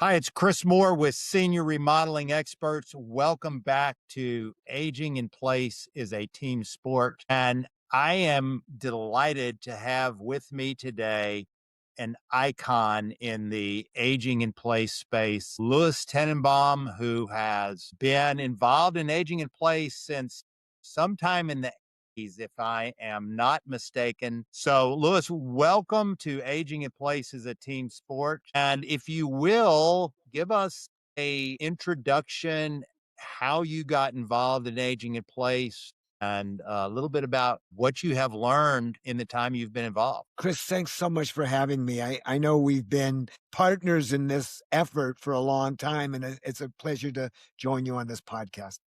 Hi, it's Chris Moore with Senior Remodeling Experts. Welcome back to Aging in Place is a Team Sport. And I am delighted to have with me today an icon in the aging in place space, Louis Tenenbaum, who has been involved in aging in place since sometime in the 80s, if I am not mistaken. So, Louis, welcome to Aging in Place as a Team Sport. And if you will, give us a introduction, how you got involved in Aging in Place, and a little bit about what you have learned in the time you've been involved. Chris, thanks so much for having me. I know we've been partners in this effort for a long time, and it's a pleasure to join you on this podcast.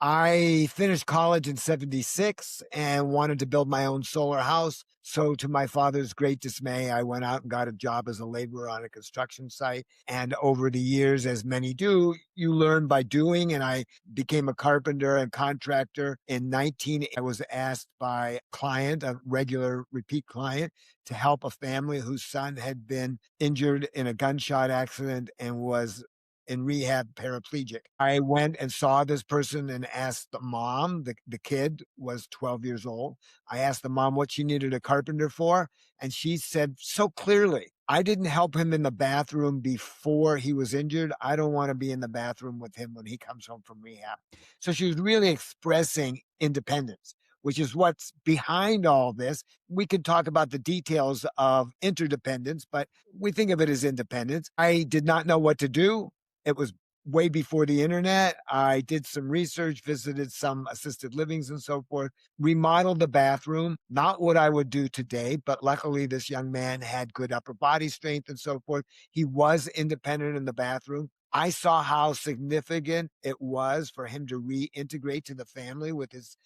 I finished college in 76 and wanted to build my own solar house. So, to my father's great dismay, I went out and got a job as a laborer on a construction site. And over the years, as many do, you learn by doing. And I became a carpenter and contractor. In 19, I was asked by a client, a regular repeat client, to help a family whose son had been injured in a gunshot accident and was in rehab paraplegic. I went and saw this person and asked the mom, the kid was 12 years old. I asked the mom what she needed a carpenter for. And she said so clearly, I didn't help him in the bathroom before he was injured. I don't want to be in the bathroom with him when he comes home from rehab. So she was really expressing independence, which is what's behind all this. We could talk about the details of interdependence, but we think of it as independence. I did not know what to do. It was way before the internet. I did some research, visited some assisted livings and so forth, remodeled the bathroom, not what I would do today, but luckily this young man had good upper body strength and so forth. He was independent in the bathroom. I saw how significant it was for him to reintegrate to the family with his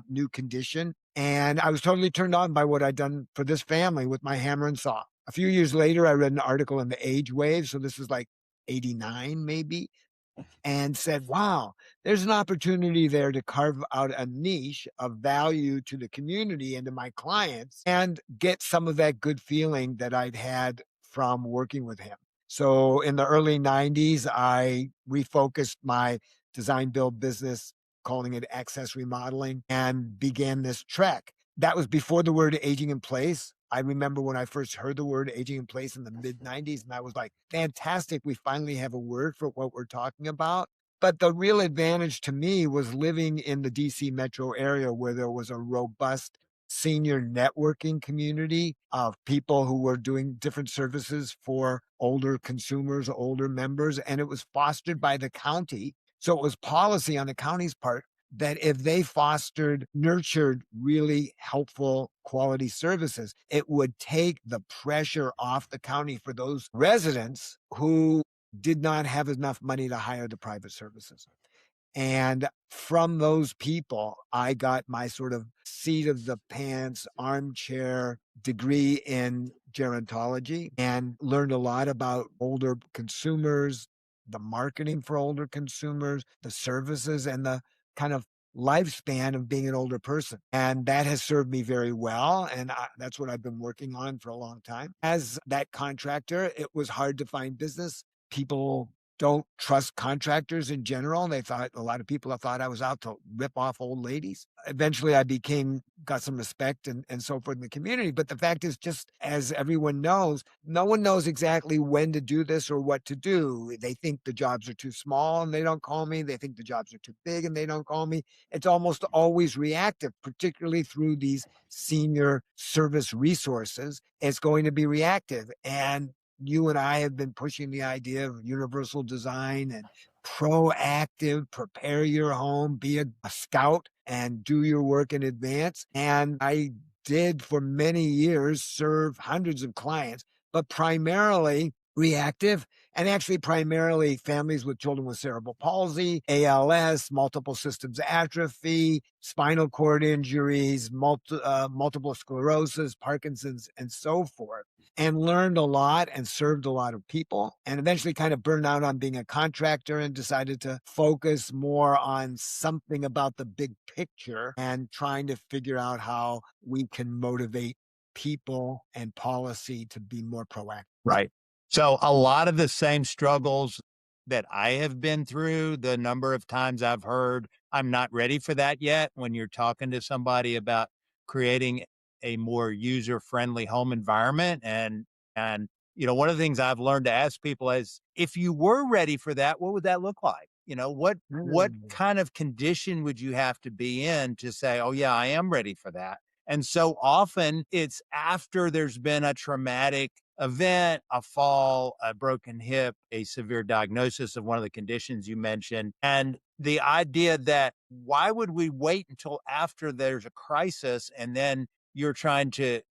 new condition. And I was totally turned on by what I'd done for this family with my hammer and saw. A few years later, I read an article in the Age Wave. So this is like 89 maybe, and said, wow, there's an opportunity there to carve out a niche of value to the community and to my clients and get some of that good feeling that I'd had from working with him. So in the early 90s, I refocused my design build business, calling it Access Remodeling, and began this trek. That was before the word aging in place. I remember when I first heard the word aging in place in the mid 90s, and I was like, fantastic. We finally have a word for what we're talking about. But the real advantage to me was living in the DC metro area where there was a robust senior networking community of people who were doing different services for older consumers, older members, and it was fostered by the county. So it was policy on the county's part that if they fostered, nurtured really helpful quality services, it would take the pressure off the county for those residents who did not have enough money to hire the private services. And from those people, I got my sort of seat of the pants, armchair degree in gerontology and learned a lot about older consumers, the marketing for older consumers, the services, and the kind of lifespan of being an older person. And that has served me very well. And that's what I've been working on for a long time. As that contractor, it was hard to find business. People don't trust contractors in general. A lot of people thought I was out to rip off old ladies. Eventually I got some respect and so forth in the community. But the fact is, just as everyone knows, no one knows exactly when to do this or what to do. They think the jobs are too small and they don't call me. They think the jobs are too big and they don't call me. It's almost always reactive, particularly through these senior service resources. It's going to be reactive. And you and I have been pushing the idea of universal design and proactive, prepare your home, be a scout and do your work in advance. And I did for many years serve hundreds of clients, but primarily reactive, and actually primarily families with children with cerebral palsy, ALS, multiple systems atrophy, spinal cord injuries, multiple sclerosis, Parkinson's, and so forth. And learned a lot and served a lot of people, and eventually kind of burned out on being a contractor and decided to focus more on something about the big picture and trying to figure out how we can motivate people and policy to be more proactive. Right. So a lot of the same struggles that I have been through, the number of times I've heard, "I'm not ready for that yet," when you're talking to somebody about creating a more user-friendly home environment, and, one of the things I've learned to ask people is, "If you were ready for that, what would that look like?" What Mm. kind of condition would you have to be in to say, "Oh, yeah, I am ready for that?" And so often it's after there's been a traumatic event, a fall, a broken hip, a severe diagnosis of one of the conditions you mentioned. And the idea that why would we wait until after there's a crisis and then you're trying to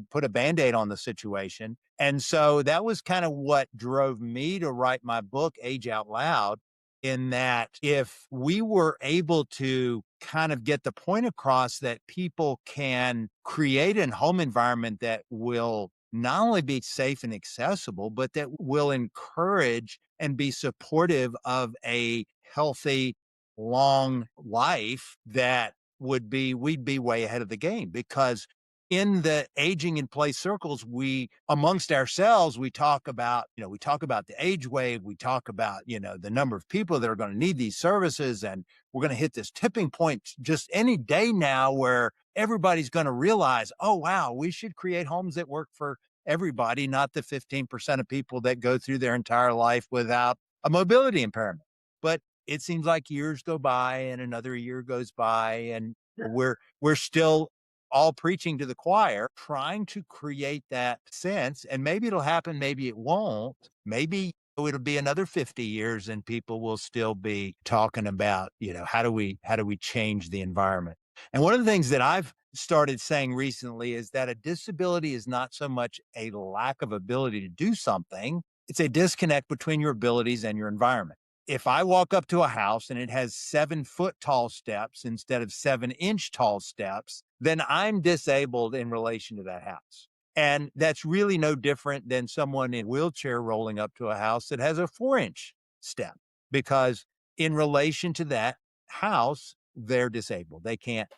put a band-aid on the situation. And so that was kind of what drove me to write my book, Age Out Loud, in that if we were able to kind of get the point across that people can create a home environment that will not only be safe and accessible, but that will encourage and be supportive of a healthy, long life, that we'd be way ahead of the game. Because in the aging in place circles, we amongst ourselves, we talk about the age wave, we talk about, the number of people that are going to need these services, and we're going to hit this tipping point just any day now where everybody's going to realize, oh wow, we should create homes that work for everybody, not the 15% of people that go through their entire life without a mobility impairment. But it seems like years go by and another year goes by, and we're still all preaching to the choir, trying to create that sense. And maybe it'll happen, maybe it won't. Maybe it'll be another 50 years and people will still be talking about, how do we change the environment? And one of the things that I've started saying recently is that a disability is not so much a lack of ability to do something, it's a disconnect between your abilities and your environment. If I walk up to a house and it has 7-foot tall steps instead of 7-inch tall steps, then I'm disabled in relation to that house. And that's really no different than someone in a wheelchair rolling up to a house that has a 4-inch step, because in relation to that house, they're disabled. They can't,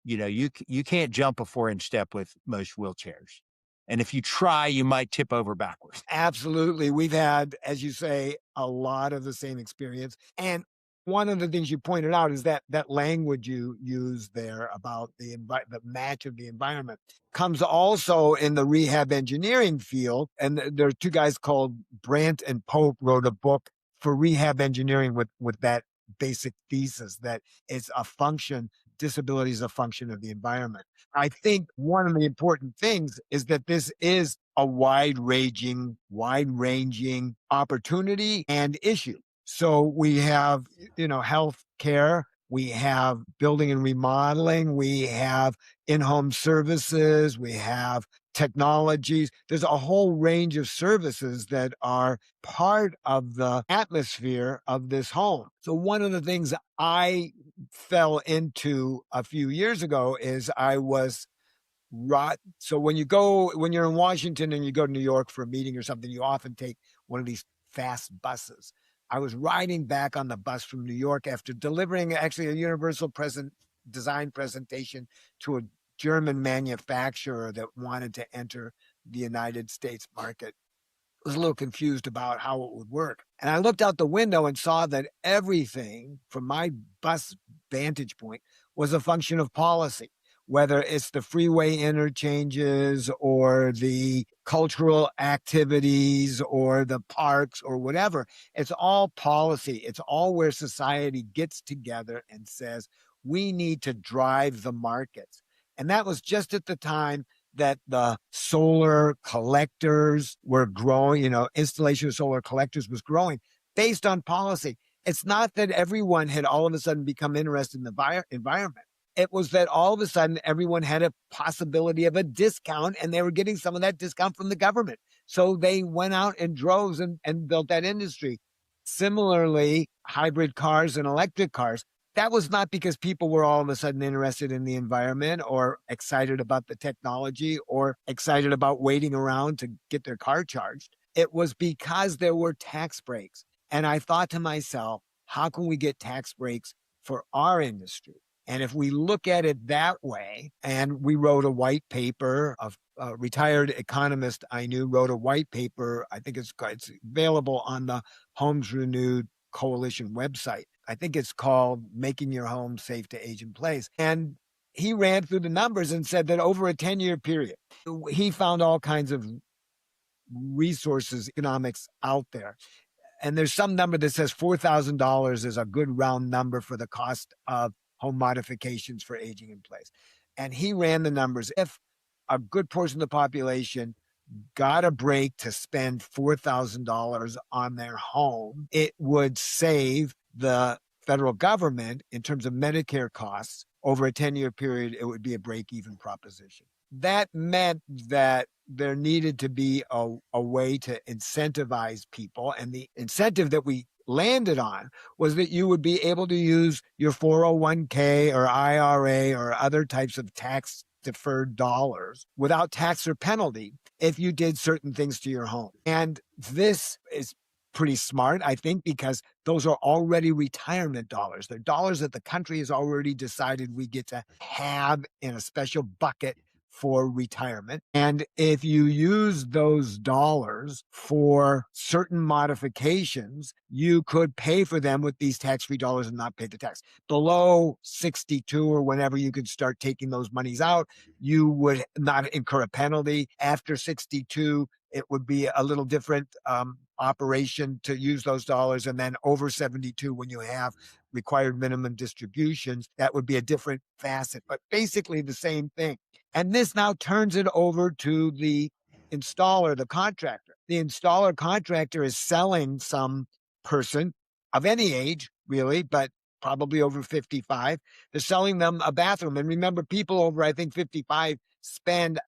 you can't jump a 4-inch step with most wheelchairs. And if you try, you might tip over backwards. Absolutely. We've had, as you say, a lot of the same experience. And one of the things you pointed out is that that language you use there about the match of the environment comes also in the rehab engineering field. And there are two guys called Brandt and Pope wrote a book for rehab engineering with that basic thesis that it's a function, disability is a function of the environment. I think one of the important things is that this is a wide ranging opportunity and issue. So we have, health care, we have building and remodeling, we have in-home services, we have technologies. There's a whole range of services that are part of the atmosphere of this home. So one of the things I fell into a few years ago is I was right. So when you're in Washington and you go to New York for a meeting or something, you often take one of these fast buses. I was riding back on the bus from New York after delivering actually a universal present design presentation to a German manufacturer that wanted to enter the United States market. Was a little confused about how it would work. And I looked out the window and saw that everything from my bus vantage point was a function of policy, whether it's the freeway interchanges or the cultural activities or the parks or whatever. It's all policy. It's all where society gets together and says, we need to drive the markets. And that was just at the time that the solar collectors were growing, installation of solar collectors was growing based on policy. It's not that everyone had all of a sudden become interested in the environment. It was that all of a sudden everyone had a possibility of a discount and they were getting some of that discount from the government. So they went out in droves and built that industry. Similarly, hybrid cars and electric cars, that was not because people were all of a sudden interested in the environment or excited about the technology or excited about waiting around to get their car charged. It was because there were tax breaks. And I thought to myself, how can we get tax breaks for our industry? And if we look at it that way, and we wrote a white paper, a retired economist I knew wrote a white paper. I think it's available on the Homes Renewed Coalition website. I think it's called Making Your Home Safe to Age in Place. And he ran through the numbers and said that over a 10-year period, he found all kinds of resources, economics out there. And there's some number that says $4,000 is a good round number for the cost of home modifications for aging in place. And he ran the numbers. If a good portion of the population got a break to spend $4,000 on their home, it would save the federal government, in terms of Medicare costs, over a 10-year period, it would be a break-even proposition. That meant that there needed to be a way to incentivize people. And the incentive that we landed on was that you would be able to use your 401k or IRA or other types of tax deferred dollars without tax or penalty if you did certain things to your home. And this is pretty smart, I think, because those are already retirement dollars. They're dollars that the country has already decided we get to have in a special bucket for retirement. And if you use those dollars for certain modifications, you could pay for them with these tax-free dollars and not pay the tax. Below 62 or whenever you could start taking those monies out, you would not incur a penalty. After 62, it would be a little different operation to use those dollars. And then over 72, when you have required minimum distributions, that would be a different facet, but basically the same thing. And this now turns it over to the installer, the contractor. The installer contractor is selling some person of any age, really, but probably over 55. They're selling them a bathroom. And remember, people over, I think, 55 spend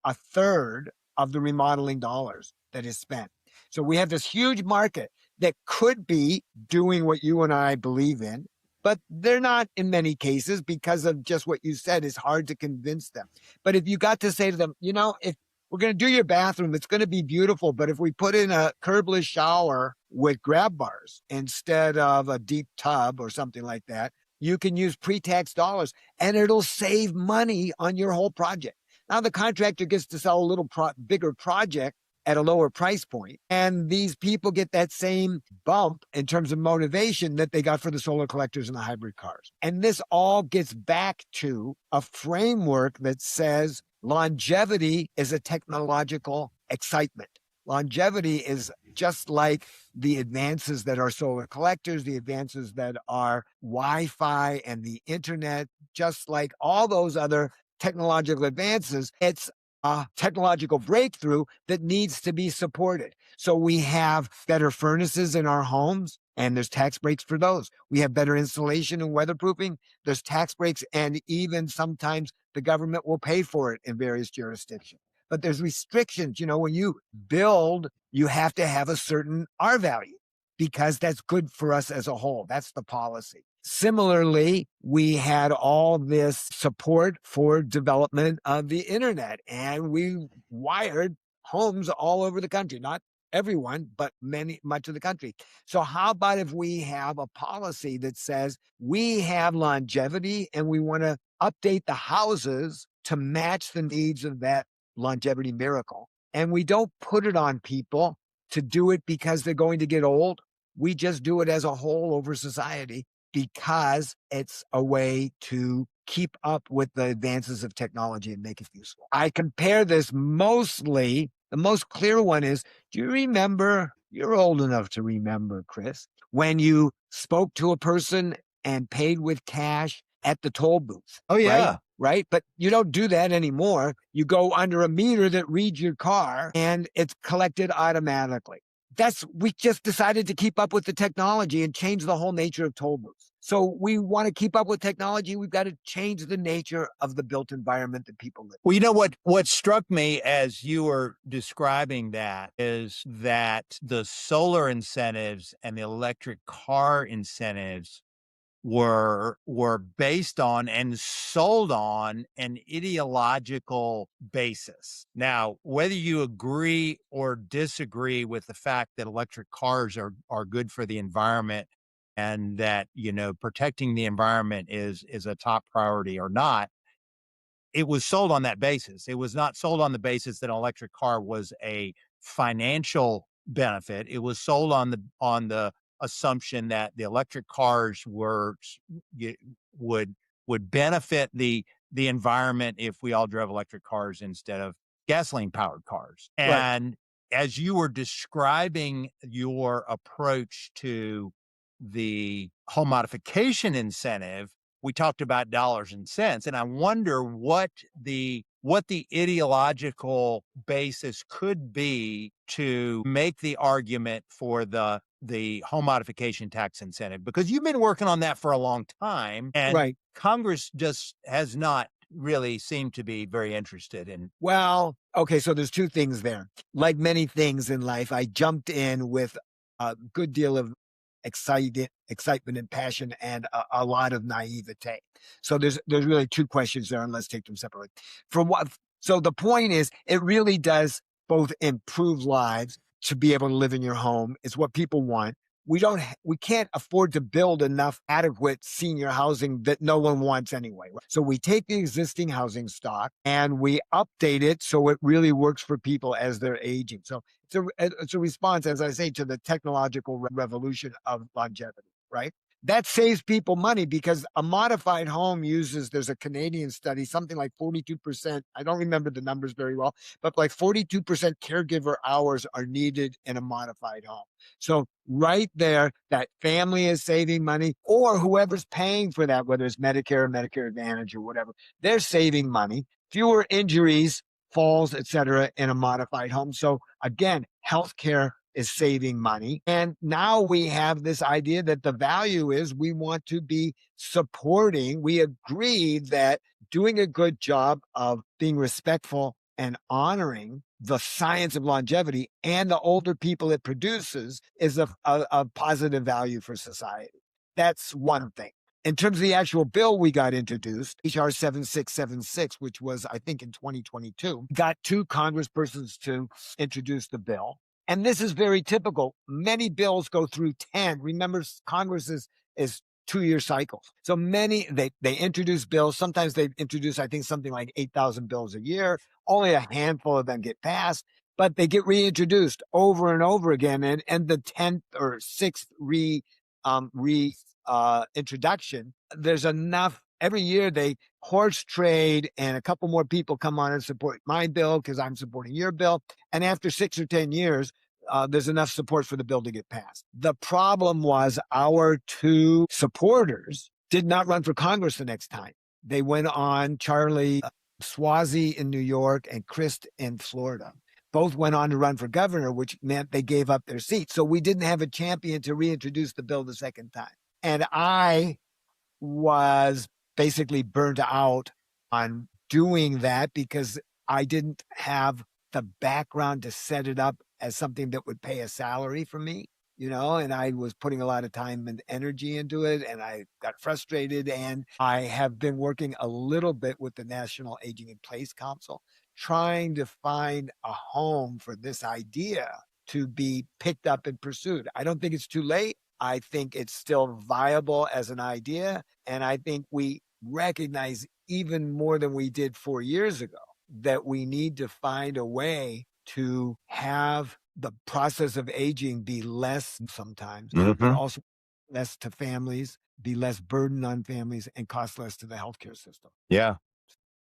a third of the remodeling dollars that is spent. So we have this huge market that could be doing what you and I believe in, but they're not in many cases because of just what you said. It's hard to convince them. But if you got to say to them, if we're going to do your bathroom, it's going to be beautiful, but if we put in a curbless shower with grab bars instead of a deep tub or something like that, you can use pre-tax dollars and it'll save money on your whole project. Now the contractor gets to sell a little bigger project at a lower price point. And these people get that same bump in terms of motivation that they got for the solar collectors and the hybrid cars. And this all gets back to a framework that says longevity is a technological excitement. Longevity is just like the advances that are solar collectors, the advances that are Wi-Fi and the internet, just like all those other technological advances. It's a technological breakthrough that needs to be supported. So we have better furnaces in our homes, and there's tax breaks for those. We have better insulation and weatherproofing. There's tax breaks, and even sometimes the government will pay for it in various jurisdictions. But there's restrictions. When you build, you have to have a certain R value because that's good for us as a whole. That's the policy. Similarly, we had all this support for development of the internet, and we wired homes all over the country, not everyone, but much of the country. So how about if we have a policy that says we have longevity and we want to update the houses to match the needs of that longevity miracle, and we don't put it on people to do it because they're going to get old. We just do it as a whole over society, because it's a way to keep up with the advances of technology and make it useful. I compare this mostly, the most clear one is, do you remember, you're old enough to remember, Chris, when you spoke to a person and paid with cash at the toll booth? Oh, yeah. Right? But you don't do that anymore. You go under a meter that reads your car and it's collected automatically. We just decided to keep up with the technology and change the whole nature of toll booths. So we want to keep up with technology. We've got to change the nature of the built environment that people live in. Well, what struck me as you were describing that is that the solar incentives and the electric car incentives were based on and sold on an ideological basis. Now, whether you agree or disagree with the fact that electric cars are good for the environment and that, protecting the environment is a top priority or not. It was sold on that basis. It was not sold on the basis that an electric car was a financial benefit. It was sold on the assumption that the electric cars would would benefit the environment if we all drove electric cars instead of gasoline powered cars. Right. And as you were describing your approach to the home modification incentive, we talked about dollars and cents, and I wonder what the ideological basis could be to make the argument for the home modification tax incentive, because you've been working on that for a long time, and Right. Congress just has not really seemed to be very interested in. Well, okay, so there's two things there. Like many things in life, I jumped in with a good deal of excitement and passion and a lot of naivete. So there's really two questions there, and let's take them separately. For what so the point is it really does both improve lives to be able to live in your home. It's what people want. We can't afford to build enough adequate senior housing that no one wants anyway. So we take the existing housing stock and we update it so it really works for people as they're aging. So it's a response, as I say, to the technological revolution of longevity, right? That saves people money because a modified home uses, there's a Canadian study, something like 42%. I don't remember the numbers very well, but like 42% caregiver hours are needed in a modified home. So right there, that family is saving money, or whoever's paying for that, whether it's Medicare or Medicare Advantage or whatever, they're saving money, fewer injuries, falls, etc., in a modified home. So again, healthcare is saving money. And now we have this idea that the value is we want to be supporting. We agree that doing a good job of being respectful and honoring the science of longevity and the older people it produces is a positive value for society. That's one thing. In terms of the actual bill we got introduced, HR 7676, which was, I think, in 2022, got two congresspersons to introduce the bill. And this is very typical. Many bills go through 10. Remember, Congress is 2-year cycles. So many, they introduce bills. Sometimes they introduce, I think, something like 8,000 bills a year. Only a handful of them get passed, but they get reintroduced over and over again. And the 10th or 6th introduction, there's enough. Every year they horse trade and a couple more people come on and support my bill because I'm supporting your bill. And after 6 or 10 years, there's enough support for the bill to get passed. The problem was our two supporters did not run for Congress the next time. They went on, Charlie Swazi in New York and Christ in Florida. Both went on to run for governor, which meant they gave up their seats. So we didn't have a champion to reintroduce the bill the second time. And I was basically burnt out on doing that because I didn't have the background to set it up as something that would pay a salary for me, and I was putting a lot of time and energy into it, and I got frustrated. And I have been working a little bit with the National Aging in Place Council, trying to find a home for this idea to be picked up and pursued. I don't think it's too late. I think it's still viable as an idea. And I think we recognize even more than we did 4 years ago that we need to find a way to have the process of aging be less sometimes, but also less to families, be less burden on families, and cost less to the healthcare system. Yeah.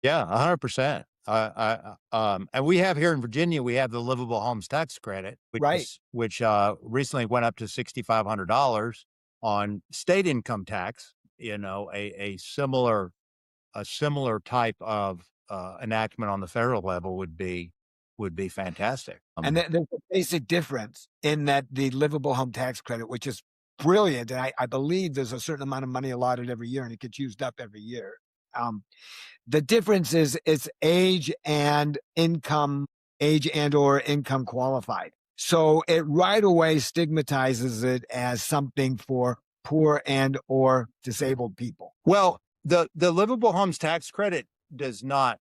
Yeah, 100%. And we have here in Virginia, we have the livable homes tax credit, Right. which recently went up to $6,500 on state income tax. A similar type of enactment on the federal level would be fantastic. And there's a basic difference in that the livable home tax credit, which is brilliant, and I believe there's a certain amount of money allotted every year, and it gets used up every year. The difference is it's age and or income qualified. So it right away stigmatizes it as something for poor and or disabled people. Well, the livable homes tax credit is not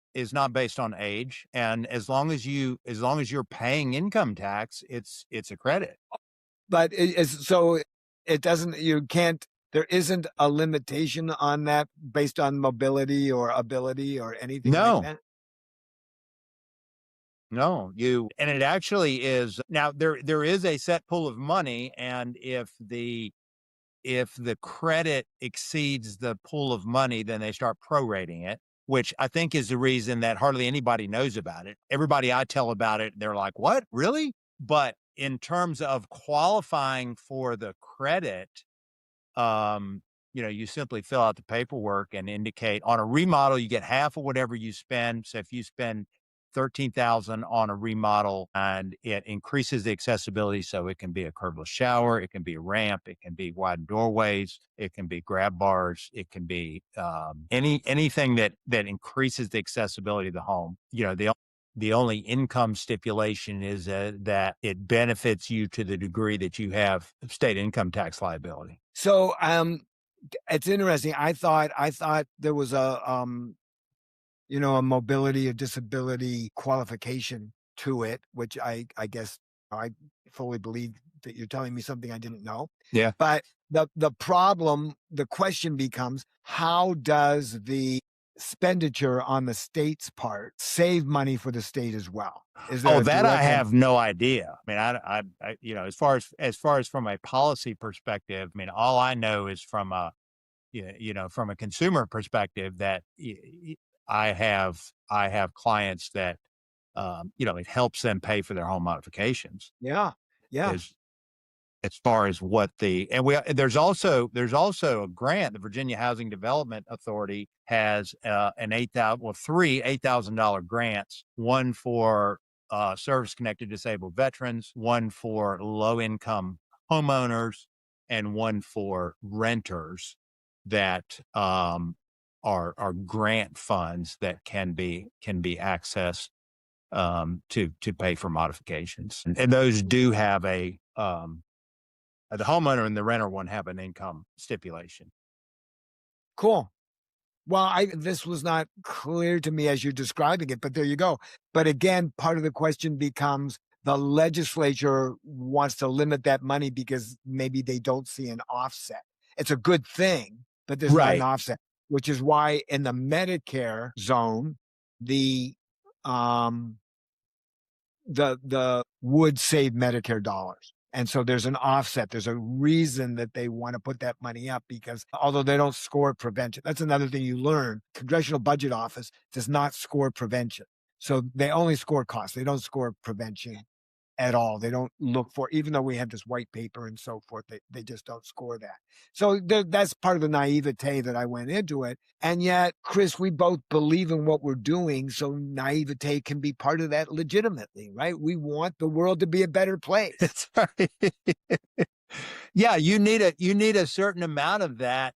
based on age, and as long as you're paying income tax, it's a credit. But so it doesn't, you can't, there isn't a limitation on that based on mobility or ability or anything like No, that? no, and it actually is now there is a set pool of money, and if the credit exceeds the pool of money, then they start prorating it, which I think is the reason that hardly anybody knows about it. Everybody I tell about it, they're like, "What? Really?" But in terms of qualifying for the credit, um, you simply fill out the paperwork and indicate on a remodel, you get half of whatever you spend. So if you spend 13,000 on a remodel and it increases the accessibility, so it can be a curbless shower, it can be a ramp, it can be wide doorways, it can be grab bars, it can be anything that increases the accessibility of the home. The only income stipulation is that it benefits you to the degree that you have state income tax liability. So, it's interesting. I thought there was a mobility or disability qualification to it, which I guess I fully believe that you're telling me something I didn't know. Yeah. But the question becomes, how does the expenditure on the state's part save money for the state as well? Is there Oh, a that I direct have no idea. I mean, as far as from a policy perspective, I mean, all I know is from from a consumer perspective that I have clients that it helps them pay for their home modifications. yeah, yeah, Is as far as what the and we there's also a grant. The Virginia Housing Development Authority has an 8,000 well three $8,000 grants, one for service connected disabled veterans, one for low income homeowners, and one for renters that are grant funds that can be accessed to pay for modifications, and those do have a the homeowner and the renter one have an income stipulation. cool. Well, I this was not clear to me as you're describing it, but there you go. But again, part of the question becomes the legislature wants to limit that money because maybe they don't see an offset. It's a good thing, but there's not an Right. offset, which is why in the Medicare zone, the um the would save Medicare dollars. And so there's an offset. There's a reason that they want to put that money up because although they don't score prevention, that's another thing you learn. Congressional Budget Office does not score prevention. So they only score costs. They don't score prevention at all. They don't look for, even though we have this white paper and so forth, they just don't score that. So that's part of the naivete that I went into it. And yet, Chris, we both believe in what we're doing. So naivete can be part of that legitimately, right? We want the world to be a better place. That's right. Yeah, you need a certain amount of that,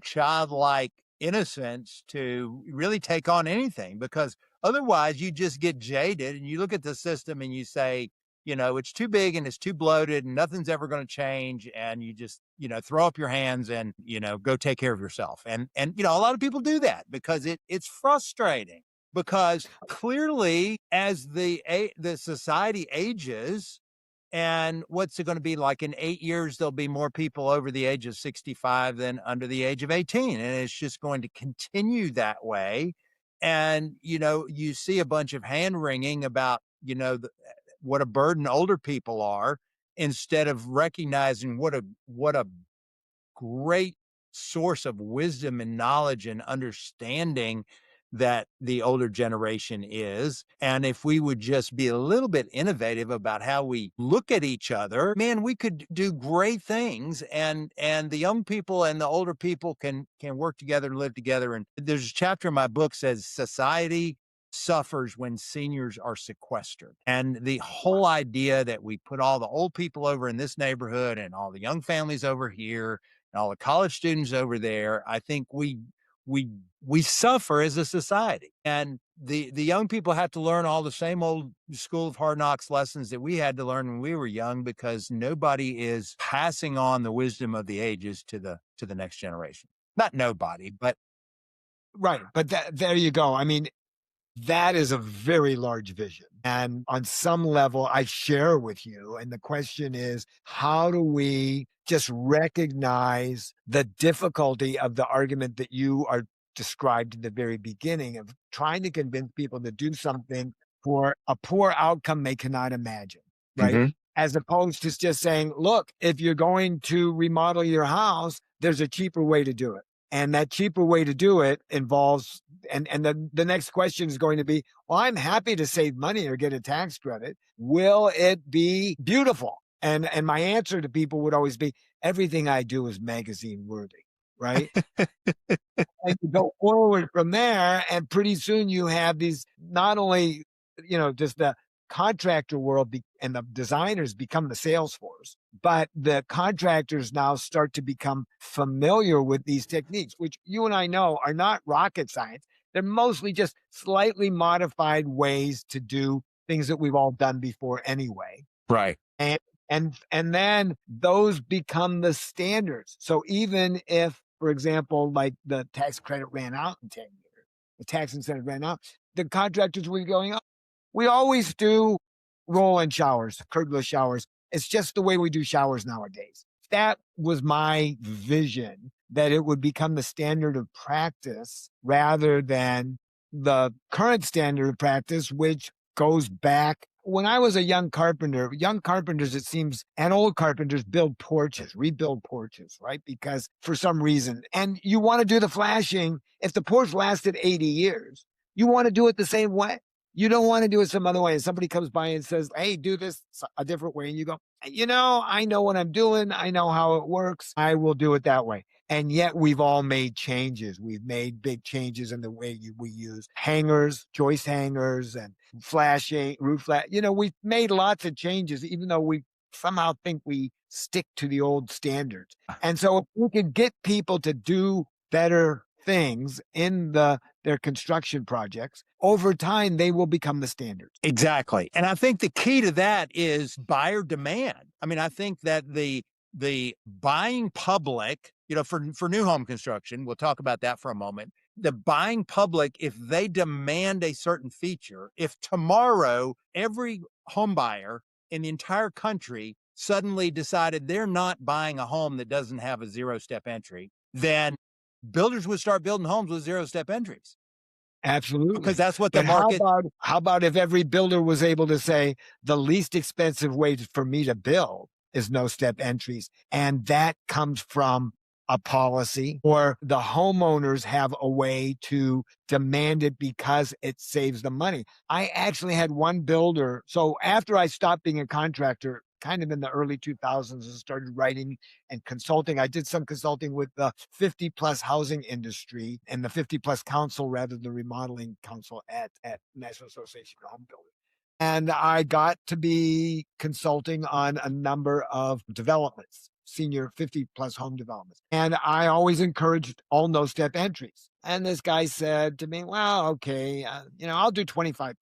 childlike innocence to really take on anything because otherwise you just get jaded and you look at the system and you say, it's too big and it's too bloated and nothing's ever going to change and you just, throw up your hands and, go take care of yourself. And a lot of people do that because it's frustrating because clearly as the society ages, and what's it going to be like in 8 years? There'll be more people over the age of 65 than under the age of 18. And it's just going to continue that way. And, you see a bunch of hand wringing about, what a burden older people are instead of recognizing what a great source of wisdom and knowledge and understanding that the older generation is. And if we would just be a little bit innovative about how we look at each other, man, we could do great things. And the young people and the older people can work together and live together. And there's a chapter in my book says society suffers when seniors are sequestered. And the whole idea that we put all the old people over in this neighborhood and all the young families over here and all the college students over there, I think we we suffer as a society. And the young people have to learn all the same old school of hard knocks lessons that we had to learn when we were young because nobody is passing on the wisdom of the ages to the next generation. Not nobody, but Right. But there you go. I mean, that is a very large vision. And on some level, I share with you. And the question is, how do we just recognize the difficulty of the argument that you are described in the very beginning of trying to convince people to do something for a poor outcome they cannot imagine, right? Mhm. As opposed to just saying, look, if you're going to remodel your house, there's a cheaper way to do it. And that cheaper way to do it involves, and the next question is going to be, well, I'm happy to save money or get a tax credit. Will it be beautiful? And my answer to people would always be, everything I do is magazine worthy, right? And you go forward from there, and pretty soon you have these not only, just the contractor world and the designers become the sales force, but the contractors now start to become familiar with these techniques, which you and I know are not rocket science. They're mostly just slightly modified ways to do things that we've all done before anyway. Right. And and then those become the standards. So even if, for example, like the tax credit ran out in 10 years, the tax incentive ran out, the contractors were going, oh, we always do roll-in showers, curbless showers. It's just the way we do showers nowadays. That was my vision, that it would become the standard of practice rather than the current standard of practice, which goes back when I was a young carpenter. Young carpenters, it seems, and old carpenters build porches, rebuild porches, right? Because for some reason, and you want to do the flashing. If the porch lasted 80 years, you want to do it the same way. You don't want to do it some other way. And somebody comes by and says, hey, do this a different way. And you go, I know what I'm doing. I know how it works. I will do it that way. And yet we've all made changes. We've made big changes in the way we use hangers, joist hangers, and flashing, roof flash. We've made lots of changes, even though we somehow think we stick to the old standards. And so if we can get people to do better things in their construction projects, over time, they will become the standards. Exactly. And I think the key to that is buyer demand. I mean, I think that the buying public, for new home construction, we'll talk about that for a moment. The buying public, if they demand a certain feature, if tomorrow every home buyer in the entire country suddenly decided they're not buying a home that doesn't have a zero-step entry, then builders would start building homes with zero-step entries. Absolutely. Because that's what the But market. how about if every builder was able to say the least expensive way for me to build is no step entries, and that comes from a policy, or the homeowners have a way to demand it because it saves them money. I actually had one builder. So after I stopped being a contractor, kind of in the early 2000s, and started writing and consulting. I did some consulting with the 50 plus housing industry and the 50 plus council rather than the remodeling council at National Association of Home Builders. And I got to be consulting on a number of developments, senior 50 plus home developments. And I always encouraged all no step entries. And this guy said to me, well, okay, I'll do 25%.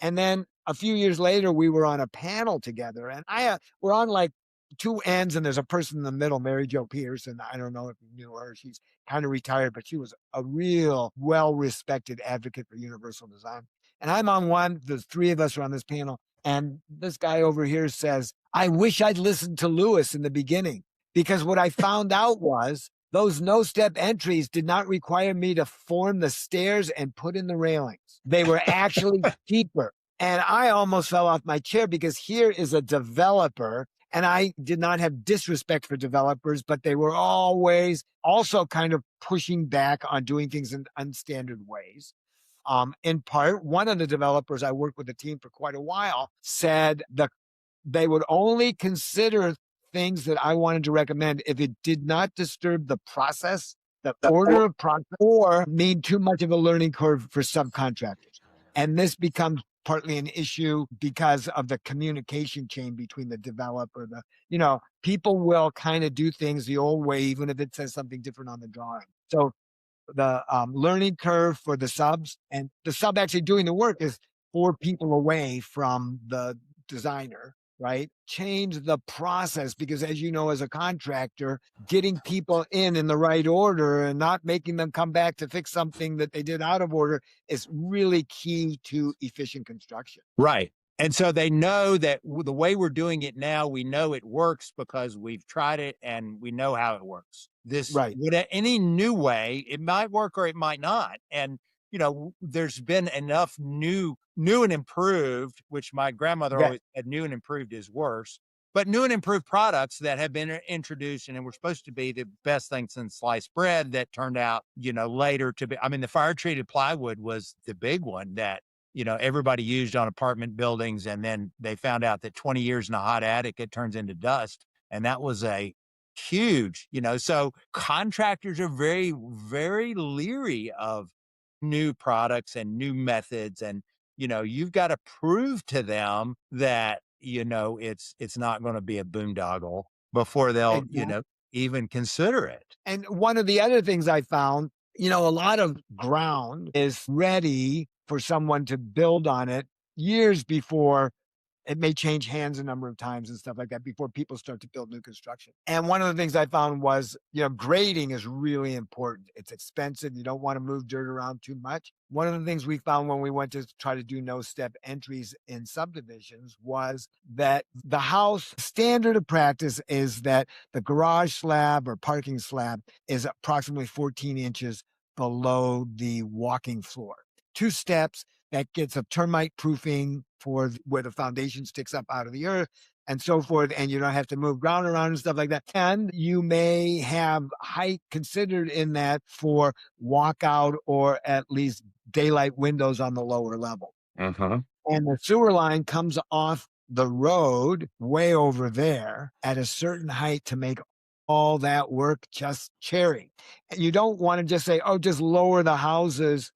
And then a few years later, we were on a panel together, and we're on like two ends, and there's a person in the middle, Mary Jo Peterson. I don't know if you knew her. She's kind of retired, but she was a real well-respected advocate for universal design. And I'm on one. There's three of us are on this panel. And this guy over here says, I wish I'd listened to Louis in the beginning, because what I found out was those no-step entries did not require me to form the stairs and put in the railings. They were actually cheaper. And I almost fell off my chair, because here is a developer, and I did not have disrespect for developers, but they were always also kind of pushing back on doing things in unstandard ways. In part, one of the developers, I worked with the team for quite a while, said they would only consider things that I wanted to recommend if it did not disturb the process, the order of process, or mean too much of a learning curve for subcontractors. And this becomes partly an issue because of the communication chain between the developer, people will kind of do things the old way, even if it says something different on the drawing. So the learning curve for the subs, and the sub actually doing the work, is 4 people away from the designer, right? Change the process, because as you know, as a contractor, getting people in the right order and not making them come back to fix something that they did out of order is really key to efficient construction. Right. And so they know that the way we're doing it now, we know it works because we've tried it and we know how it works. This, Right. with any new way, it might work or it might not. And, there's been enough new and improved, which my grandmother Yeah. always said new and improved is worse, but new and improved products that have been introduced and were supposed to be the best thing since sliced bread that turned out, later to be. I mean, the fire treated plywood was the big one that everybody used on apartment buildings. And then they found out that 20 years in a hot attic, it turns into dust. And that was a huge, so contractors are very, very leery of new products and new methods. And, you've got to prove to them that, it's not going to be a boondoggle before they'll, Exactly. even consider it. And one of the other things I found, a lot of ground is ready for someone to build on it years before it may change hands a number of times and stuff like that before people start to build new construction. And one of the things I found was, grading is really important. It's expensive. You don't want to move dirt around too much. One of the things we found when we went to try to do no step entries in subdivisions was that the house standard of practice is that the garage slab or parking slab is approximately 14 inches below the walking floor. Two steps that gets a termite proofing for where the foundation sticks up out of the earth and so forth. And you don't have to move ground around and stuff like that. And you may have height considered in that for walkout or at least daylight windows on the lower level. Uh-huh. And the sewer line comes off the road way over there at a certain height to make all that work just cherry. And you don't want to just say, oh, just lower the houses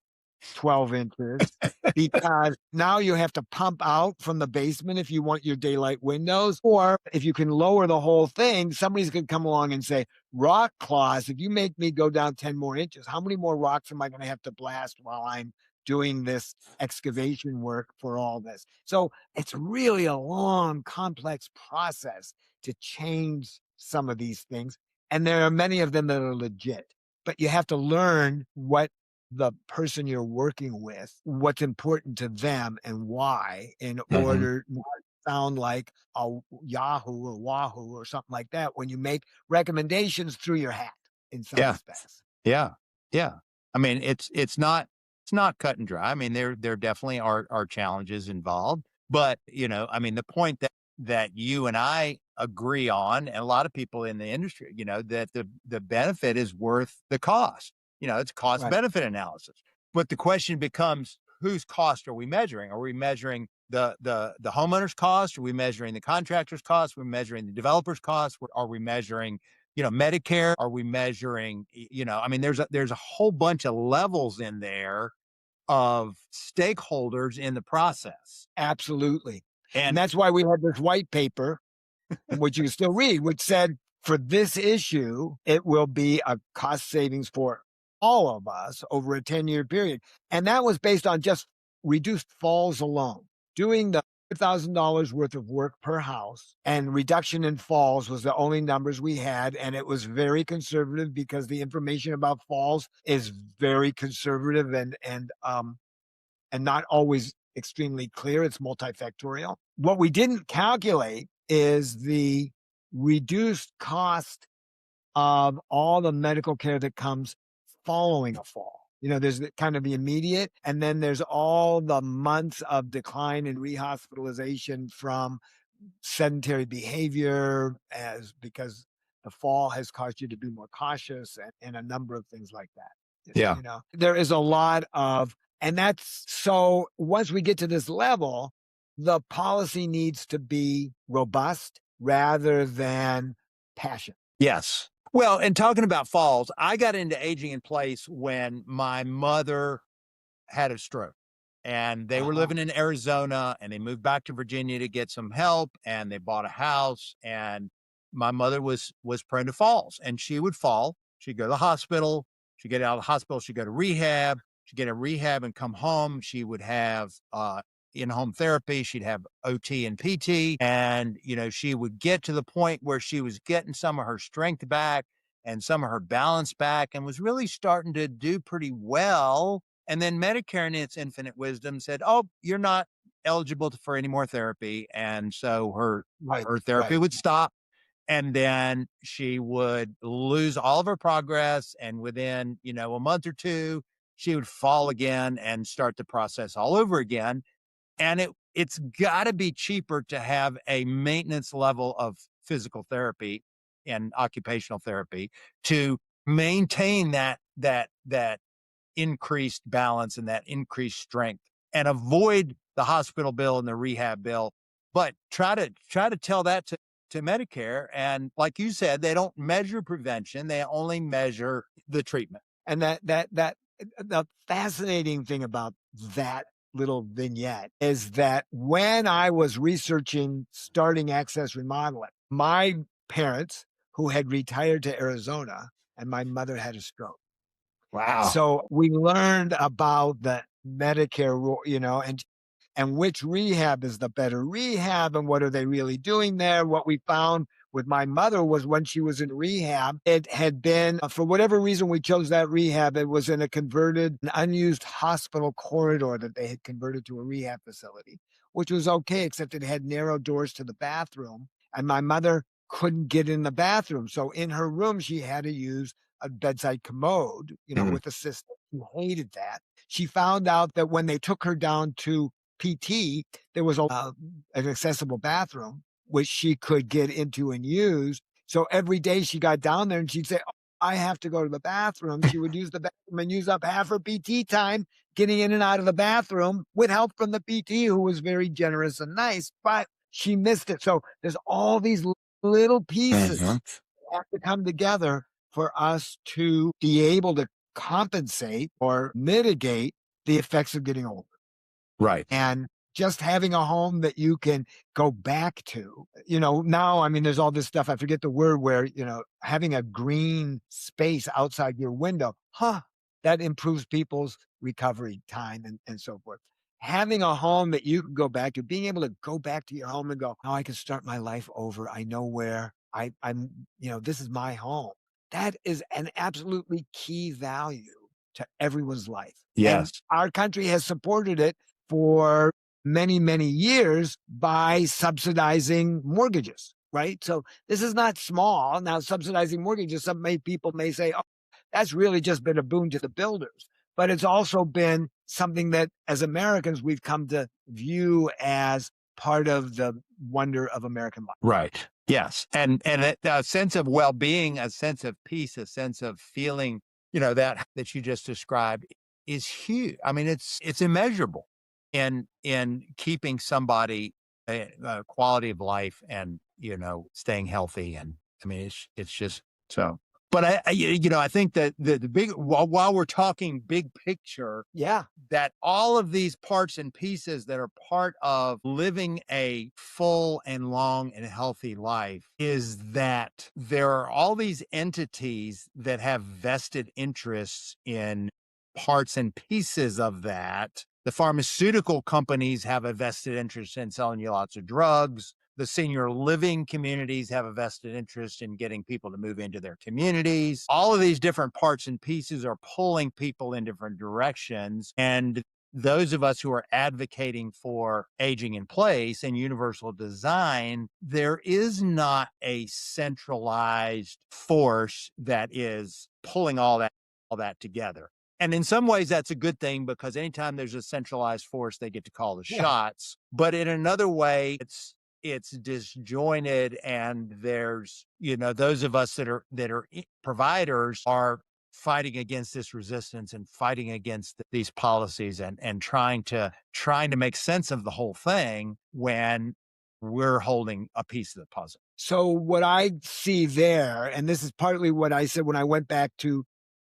12 inches because now you have to pump out from the basement if you want your daylight windows. Or if you can lower the whole thing, somebody's going to come along and say, rock claws, if you make me go down 10 more inches, how many more rocks am I going to have to blast while I'm doing this excavation work for all this? So it's really a long, complex process to change some of these things. And there are many of them that are legit, but you have to learn what the person you're working with, what's important to them and why, in Mhm. order not to sound like a Yahoo or Wahoo or something like that when you make recommendations through your hat in some Yeah. respects. Yeah. Yeah. I mean, it's not cut and dry. I mean, there definitely are challenges involved, but I mean, the point that you and I agree on, and a lot of people in the industry, that the benefit is worth the cost. It's cost Right. benefit analysis. But the question becomes, whose cost are we measuring? Are we measuring the homeowner's cost? Are we measuring the contractor's cost? Are we measuring the developer's cost? Are we measuring Medicare? Are we measuring, I mean, there's a whole bunch of levels in there of stakeholders in the process. Absolutely. And And that's why we had this white paper, which you can still read, which said for this issue, it will be a cost savings for all of us over a 10-year period. And that was based on just reduced falls alone. Doing the $1,000 worth of work per house and reduction in falls was the only numbers we had. And it was very conservative because the information about falls is very conservative and not always extremely clear. It's multifactorial. What we didn't calculate is the reduced cost of all the medical care that comes following a fall. There's kind of the immediate, and then there's all the months of decline and rehospitalization from sedentary behavior as because the fall has caused you to be more cautious and a number of things like that. yeah, There is a lot of, and that's so once we get to this level, the policy needs to be robust rather than passion. yes. Well, and talking about falls, I got into aging in place when my mother had a stroke, and they were Uh-huh. living in Arizona, and they moved back to Virginia to get some help, and they bought a house. And my mother was prone to falls, and she would fall. She'd go to the hospital. She'd get out of the hospital. She'd go to rehab. She'd get a rehab and come home. She would have in-home therapy. She'd have OT and PT, and she would get to the point where she was getting some of her strength back and some of her balance back, and was really starting to do pretty well. And then Medicare, in its infinite wisdom, said, "Oh, you're not. eligible for any more therapy. And so Right. her therapy Right. would stop, and then she would lose all of her progress. And within, a month or two, she would fall again and start the process all over again. And it's got to be cheaper to have a maintenance level of physical therapy and occupational therapy to maintain that increased balance and that increased strength, and avoid the hospital bill and the rehab bill. But try to tell that to Medicare. And like you said, they don't measure prevention, they only measure the treatment. And that the fascinating thing about that little vignette is that when I was researching starting Access Remodeling, my parents, who had retired to Arizona, and my mother had a stroke. Wow. So we learned about the Medicare and which rehab is the better rehab and what are they really doing there. What we found with my mother was when she was in rehab, it had been, for whatever reason we chose that rehab, it was in an unused hospital corridor that they had converted to a rehab facility, which was okay, except it had narrow doors to the bathroom. And my mother couldn't get in the bathroom. So in her room, she had to use a bedside commode, Mhm. with assistance. She hated that. She found out that when they took her down to PT, there was an accessible bathroom which she could get into and use. So every day she got down there and she'd say, "Oh, I have to go to the bathroom." She would use the bathroom and use up half her PT time getting in and out of the bathroom with help from the PT, who was very generous and nice, but she missed it. So there's all these little pieces Mhm. that have to come together for us to be able to compensate or mitigate the effects of getting older. Right. And just having a home that you can go back to, now, I mean, there's all this stuff. I forget the word where, having a green space outside your window, that improves people's recovery time and so forth. Having a home that you can go back to, being able to go back to your home and go, now I can start my life over. I know where I'm, this is my home. That is an absolutely key value to everyone's life. And Yes. our country has supported it for many, many years by subsidizing mortgages, right? So this is not small. Now, subsidizing mortgages, people may say, oh, that's really just been a boon to the builders. But it's also been something that as Americans, we've come to view as part of the wonder of American life. Right. Yes. And a sense of well-being, a sense of peace, a sense of feeling, that you just described is huge. I mean, it's immeasurable in keeping somebody a quality of life, and, staying healthy. And I mean, it's just so. But I think that the big, while we're talking big picture, Yeah. that all of these parts and pieces that are part of living a full and long and healthy life is that there are all these entities that have vested interests in parts and pieces of that. The pharmaceutical companies have a vested interest in selling you lots of drugs. The senior living communities have a vested interest in getting people to move into their communities. All of these different parts and pieces are pulling people in different directions. And those of us who are advocating for aging in place and universal design, there is not a centralized force that is pulling all that together. And in some ways, that's a good thing, because anytime there's a centralized force, they get to call the Yeah. shots. But in another way, it's disjointed, and there's, those of us that are providers are fighting against this resistance and fighting against these policies, and trying to make sense of the whole thing when we're holding a piece of the puzzle. So what I see there, and this is partly what I said when I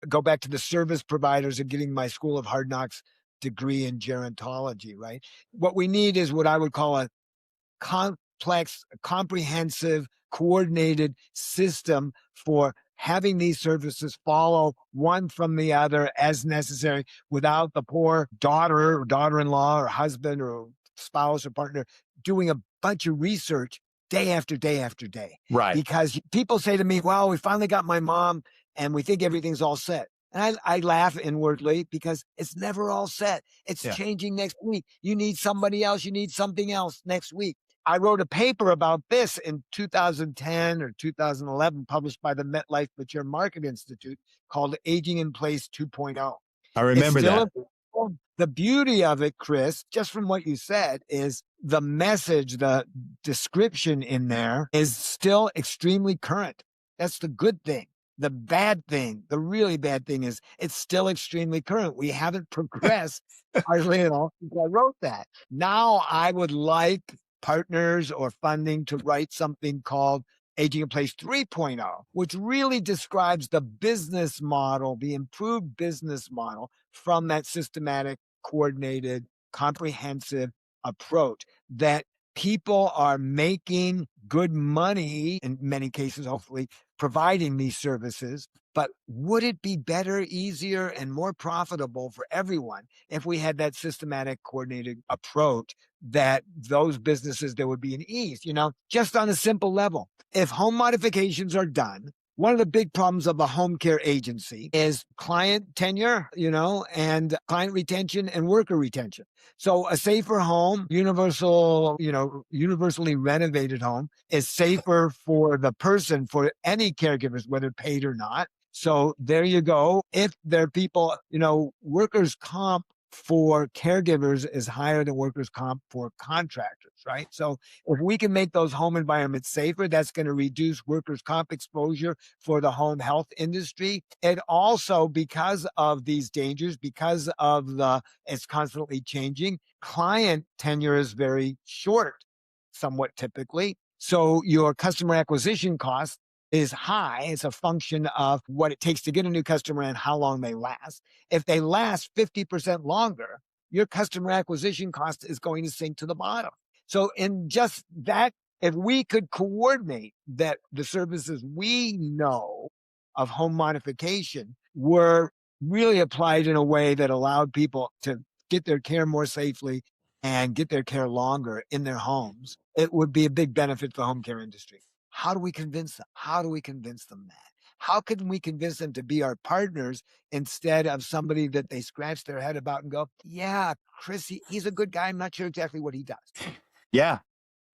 go back to the service providers and getting my School of Hard Knocks degree in gerontology, right? What we need is what I would call a complex, comprehensive, coordinated system for having these services follow one from the other as necessary, without the poor daughter or daughter-in-law or husband or spouse or partner doing a bunch of research day after day after day. Right. Because people say to me, well, we finally got my mom and we think everything's all set. And I laugh inwardly because it's never all set. It's Yeah. changing next week. You need somebody else. You need something else next week. I wrote a paper about this in 2010 or 2011, published by the MetLife Mature Market Institute, called Aging in Place 2.0. I It's remember still that. available. The beauty of it, Chris, just from what you said, is the message, the description in there is still extremely current. That's the good thing. The bad thing, the really bad thing is it's still extremely current. We haven't progressed hardly at all since I wrote that. Now I would like partners or funding to write something called Aging in Place 3.0, which really describes the business model, the improved business model from that systematic, coordinated, comprehensive approach that people are making good money in many cases, hopefully, providing these services. But would it be better, easier, and more profitable for everyone if we had that systematic, coordinated approach that those businesses, there would be an ease, just on a simple level? If home modifications are done, one of the big problems of a home care agency is client tenure, and client retention and worker retention. So a safer home, universally renovated home is safer for the person, for any caregivers, whether paid or not. So there you go. If there are people, workers' comp for caregivers is higher than workers' comp for contractors, right? So if we can make those home environments safer, that's going to reduce workers' comp exposure for the home health industry. And also, because of these dangers, because of it's constantly changing, client tenure is very short, somewhat typically. So your customer acquisition cost is high. It's a function of what it takes to get a new customer and how long they last. If they last 50% longer, your customer acquisition cost is going to sink to the bottom. So in just that, if we could coordinate that the services we know of home modification were really applied in a way that allowed people to get their care more safely and get their care longer in their homes, it would be a big benefit for the home care industry. How do we convince them? How do we convince them that? How can we convince them to be our partners instead of somebody that they scratch their head about and go, yeah, Chris, he's a good guy. I'm not sure exactly what he does. Yeah.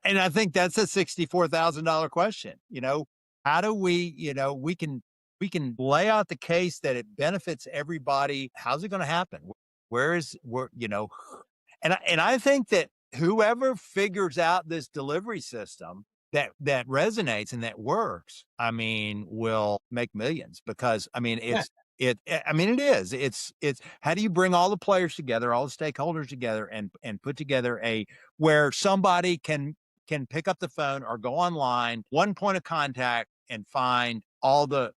And I think that's a $64,000 question. How do we can lay out the case that it benefits everybody. How's it going to happen? And I think that whoever figures out this delivery system that resonates and that works, will make millions because Yeah. it is. It's how do you bring all the players together, all the stakeholders together and put together where somebody can pick up the phone or go online, one point of contact and find all the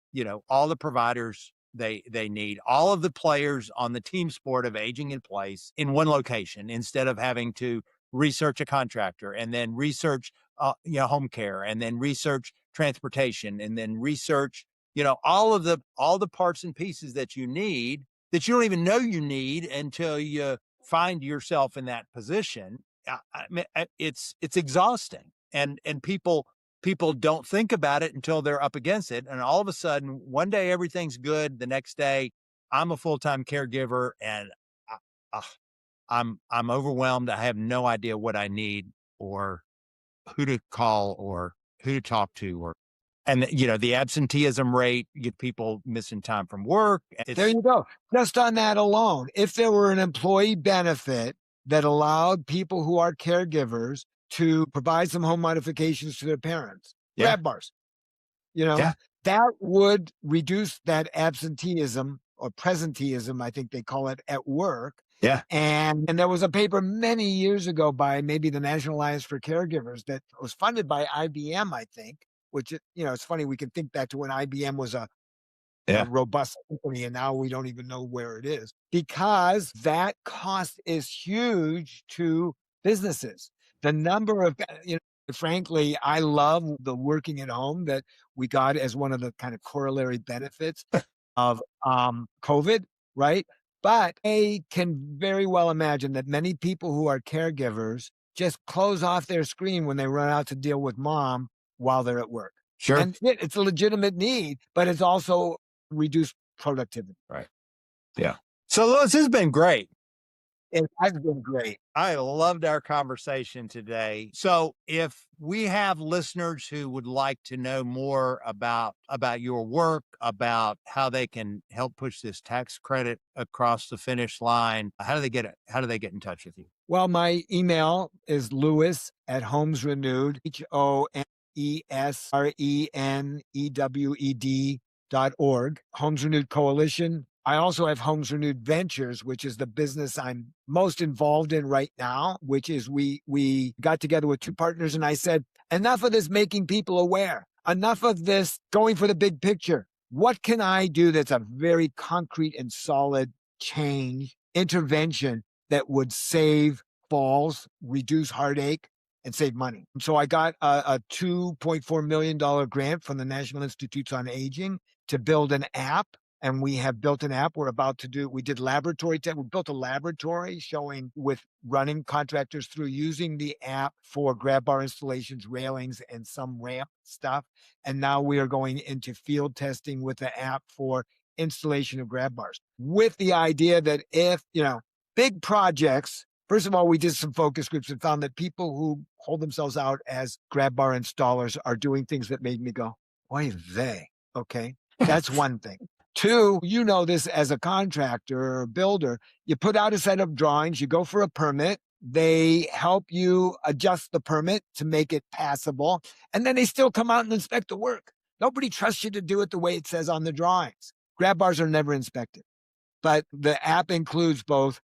providers they need, all of the players on the team sport of aging in place in one location instead of having to research a contractor and then research home care and then research transportation and then research all the parts and pieces that you need that you don't even know you need until you find yourself in that position. It's exhausting, and people don't think about it until they're up against it, and all of a sudden, one day everything's good, the next day I'm a full-time caregiver, and I, uh, I'm overwhelmed. I have no idea what I need or who to call or who to talk to, the absenteeism rate, you get people missing time from work. There It's you go. Just on that alone, if there were an employee benefit that allowed people who are caregivers to provide some home modifications to their parents, yeah, grab bars, you know, yeah, that would reduce that absenteeism or presenteeism, I think they call it, at work. yeah, And there was a paper many years ago by maybe the National Alliance for Caregivers that was funded by IBM, I think, which, it's funny, we can think back to when IBM was a yeah, robust company, and now we don't even know where it is because that cost is huge to businesses. The number of, frankly, I love the working at home that we got as one of the kind of corollary benefits of COVID, right? But I can very well imagine that many people who are caregivers just close off their screen when they run out to deal with mom while they're at work. sure, And it's a legitimate need, but it's also reduced productivity. Right. Yeah. So, Louis, this has been great. It has been great. I loved our conversation today. So, if we have listeners who would like to know more about your work, about how they can help push this tax credit across the finish line, how do they get it? How do they get in touch with you? Well, my email is Louis at Homes Renewed, HOMESRENEWED Homes Renewed Coalition. I also have Homes Renewed Ventures, which is the business I'm most involved in right now, which is we got together with two partners and I said, enough of this making people aware, enough of this going for the big picture. What can I do that's a very concrete and solid change, intervention that would save falls, reduce heartache, and save money? So I got a $2.4 million grant from the National Institutes on Aging to build an app. And we have built an app. We did laboratory test. We built a laboratory showing with running contractors through using the app for grab bar installations, railings, and some ramp stuff. And now we are going into field testing with the app for installation of grab bars, with the idea that if, big projects, first of all, we did some focus groups and found that people who hold themselves out as grab bar installers are doing things that made me go, why they? Okay. That's one thing. Two, this as a contractor or builder, you put out a set of drawings, you go for a permit, they help you adjust the permit to make it passable, and then they still come out and inspect the work. Nobody trusts you to do it the way it says on the drawings. Grab bars are never inspected, but the app includes both.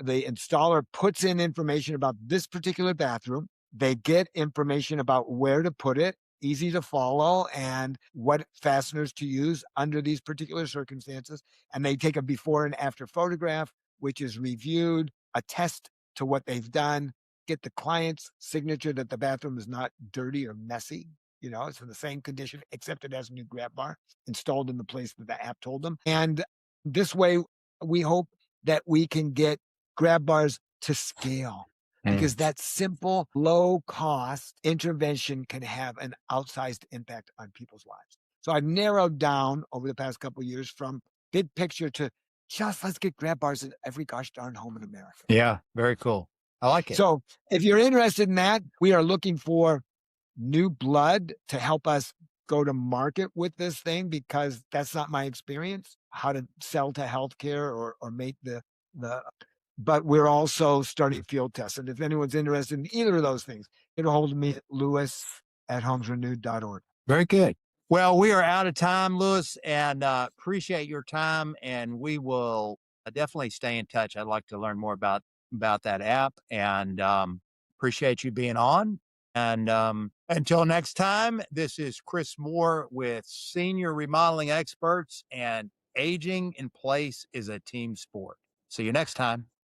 The installer puts in information about this particular bathroom. They get information about where to put it, easy to follow, and what fasteners to use under these particular circumstances. And they take a before and after photograph, which is reviewed, attest to what they've done, get the client's signature that the bathroom is not dirty or messy. It's in the same condition, except it has a new grab bar installed in the place that the app told them. And this way, we hope that we can get grab bars to scale, because that simple, low cost intervention can have an outsized impact on people's lives. So I've narrowed down over the past couple of years from big picture to just let's get grab bars in every gosh darn home in America. Yeah, very cool. I like it. So if you're interested in that, we are looking for new blood to help us go to market with this thing, because that's not my experience, how to sell to healthcare or make the but we're also starting field tests. And if anyone's interested in either of those things, get a hold of me at Louis at homesrenewed.org. Very good. Well, we are out of time, Louis, and appreciate your time. And we will definitely stay in touch. I'd like to learn more about that app, and appreciate you being on. And until next time, this is Chris Moore with Senior Remodeling Experts, and aging in place is a team sport. See you next time.